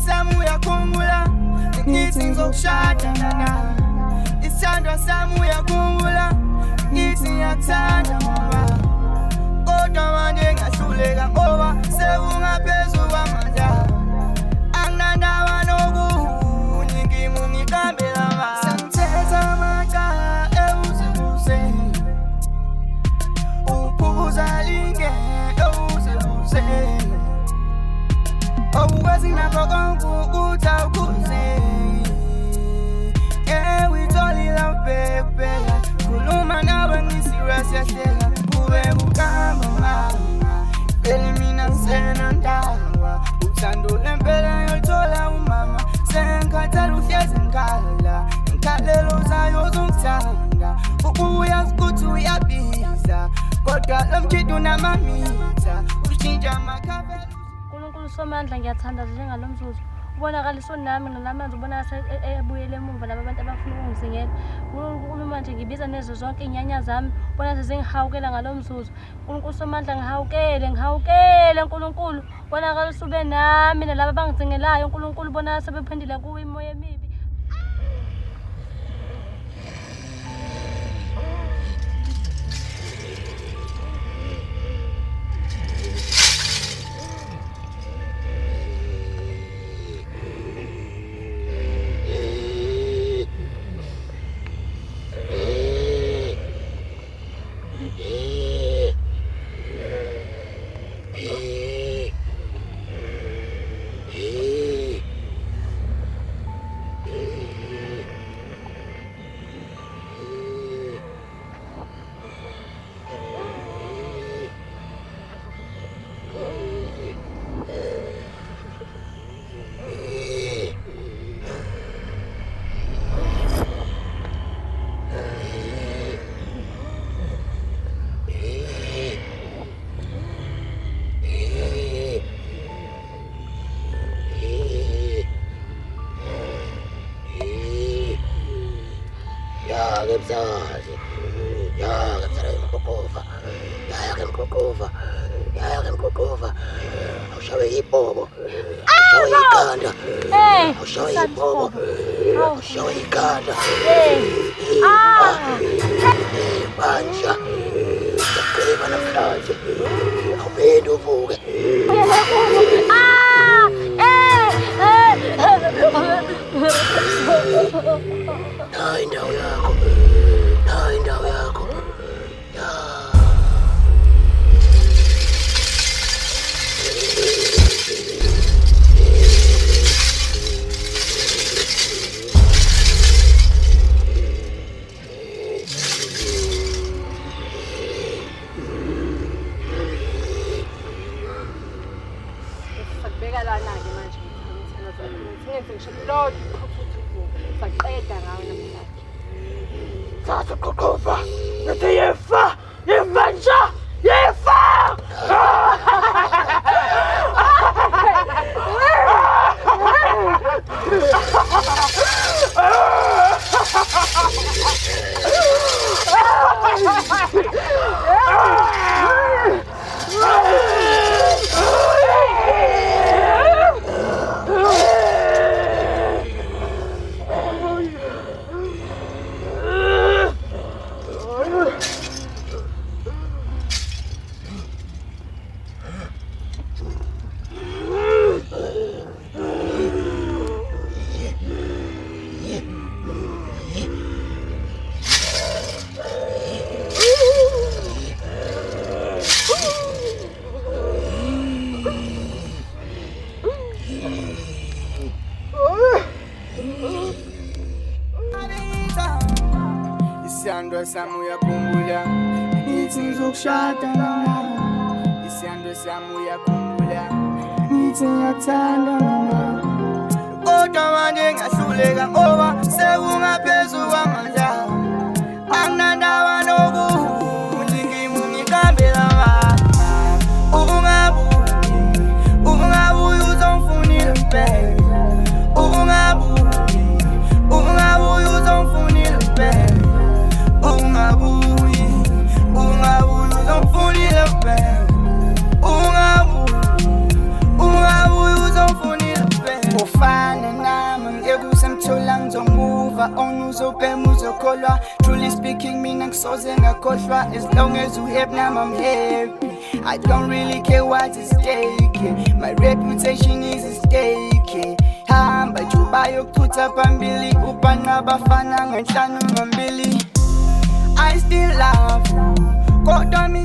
sami uyakhumbula ngithi ngizokushada na isithandwa sami uyakhumbula ngithi ngiyakuthanda mama kodwa manje ngahluleka ngoba sekungaphezulu kwamandla anginandaba nokunye ngingikambela ma sengithetha amacala ewuzebuzeni uphuza linge ewuzebuzeni okwazi nakho konke ukuthi awukhuzeki we totally love baby khuluma nawe ngiserious yahlela kube kukhamba mama vele mina ngisenandaba uthando lempela yolithola umama sengikhathela uhlezi ngikhalelo zayo zongithanda uyazi ukuthi uyabiza kodwa lo mkhithu unamamitha ushintsha amakhavela uNkulunkulu somandla ngiyathanda njengalo mzuzu ubonakaliso nami nalamanzi ubona ebuyele emuva laba abantu abafuna ukungizingela uNkulunkulu manje ngibiza nezo zonke inyanya zami ubona sezingihawukela ngalo mzuzu uNkulunkulu somandla ngihawukele uNkulunkulu bonakaliso ube nami nalabo abangizingelayo uNkulunkulu bona sebephendile kuwe imoya emibi Banja, takriban namhlanje awuphinde uvuke nayi indawo yakho Sasa kokova, nete yefa nje, yefa! Isithandwa sami uyakhumbula ngithi ngizokushada nawe isithandwa sami uyakhumbula ngithi ngiyakuthanda mama kodwa manje ngahluleka ngoba sekungaphezulu kwamandla anginandaba nokunye ngikambela mama ungabuyi uzongifunile impela ungabuyi uzongifunile impela ungabuyi uzongifunile impela ungabuyi uzongifunile impela our own uzobhema uzokholwa. Truly speaking mina ngisoze ngakhohlwa. As long as you happy now I'm happy. I don't really care what's at stake, yeah. My reputation is at stake, yeah. Hamba juba yokuthutha phambili upana bafana ngenhlanu ngambili. I still love you, kodwa mina